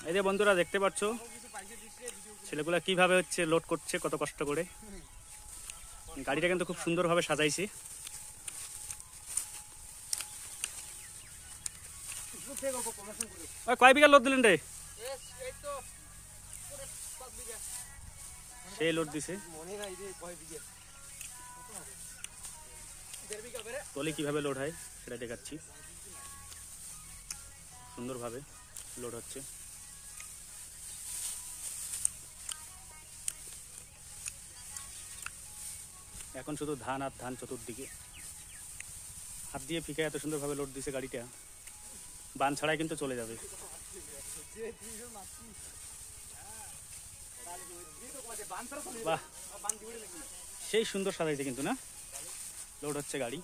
এই যে বন্ধুরা দেখতে পাচ্ছ ছেলেগুলা কিভাবে হচ্ছে লোড করছে কত কষ্ট করে। গাড়িটা কিন্তু খুব সুন্দরভাবে সাজাইছি। কয় বিঘা লোড দিলেন রে? সেই লোড দিছে। তলে কিভাবে লোড হয় সেটা দেখাচ্ছি। সুন্দরভাবে লোড হচ্ছে। এখন শুধু ধান আর ধান চতুর্দিকে। হাত দিয়ে ফিকে এত সুন্দরভাবে লোড দিছে গাড়িটা, বান ছাড়াই কিন্তু চলে যাবে। বাহ, সেই সুন্দর সাজাইছে কিন্তু না? লোড হচ্ছে গাড়ি।